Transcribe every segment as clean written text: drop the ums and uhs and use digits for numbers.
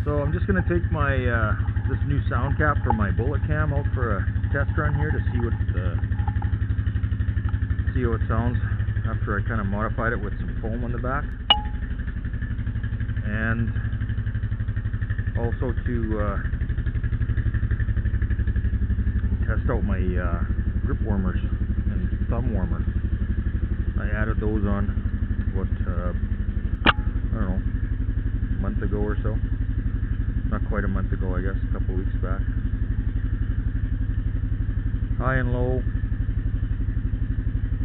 So I'm just going to take my this new sound cap for my bullet cam out for a test run here to see how it sounds after I kind of modified it with some foam on the back, and also to test out my grip warmers and thumb warmer. I added those on I don't know, a month ago or so. Not quite a month ago, I guess, a couple weeks back. High and low.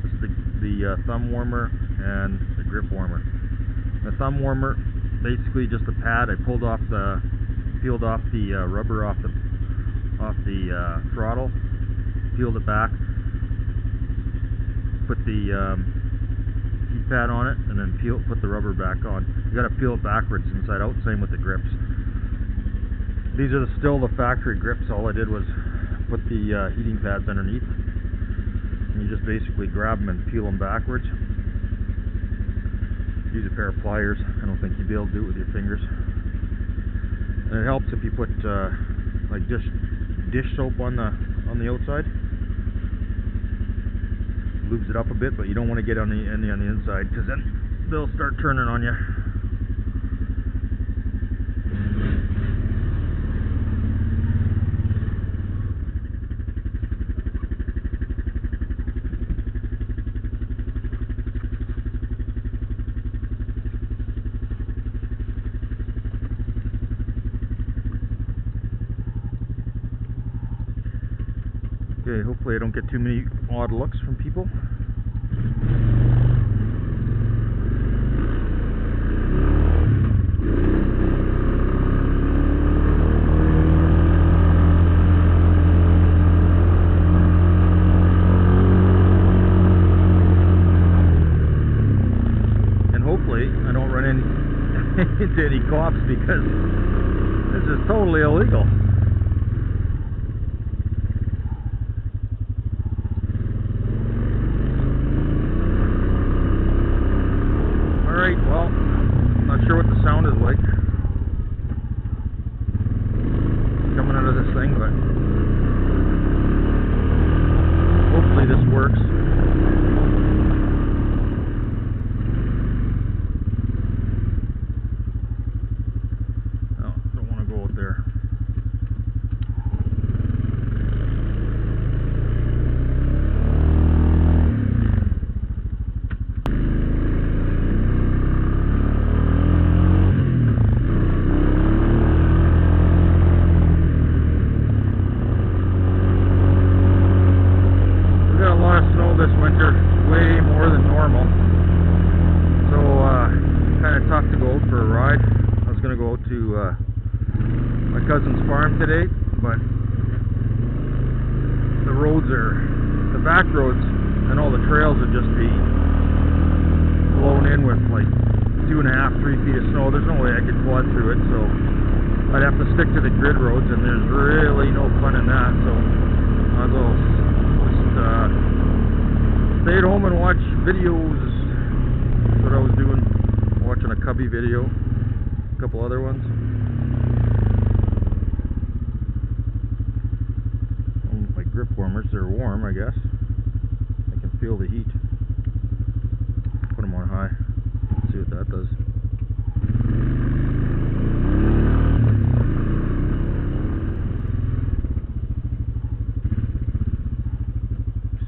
This is the thumb warmer and the grip warmer. The thumb warmer, basically just a pad. I peeled off the rubber off the throttle, peeled it back, put the heat pad on it, and then put the rubber back on. You got to peel it backwards, inside out. Same with the grips. These are still the factory grips. All I did was put the heating pads underneath, and you just basically grab them and peel them backwards. Use a pair of pliers. I don't think you'd be able to do it with your fingers. And it helps if you put like dish soap on the outside. Lubes it up a bit, but you don't want to get on the inside, because then they'll start turning on you. Okay, hopefully I don't get too many odd looks from people. And hopefully I don't run into any cops, because this is totally illegal. Alright, well, not sure what the sound is like coming out of this thing, but hopefully this works. Oh, don't want to go out there. This winter, way more than normal, so kind of tough to go out for a ride. I was going to go out to my cousin's farm today, but the back roads and all the trails would just be blown in with like 2.5–3 feet of snow. There's no way I could quad through it, so I'd have to stick to the grid roads, and there's really no fun in that. So I'll go just stay at home and watch videos. That's what I was doing, watching a Cubby video, a couple other ones. My grip warmers, they're warm, I guess. I can feel the heat. Put them on high, see what that does.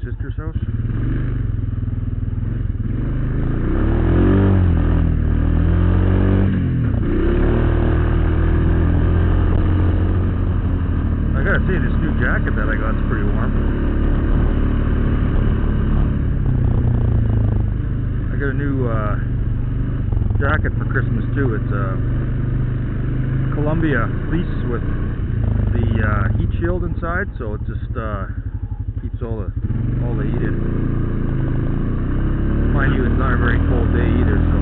Sister's house. I gotta say, this new jacket that I got is pretty warm. I got a new jacket for Christmas too. It's a Columbia fleece with the heat shield inside, so it just keeps all the heat in. Mind you, it's not a very cold day either, so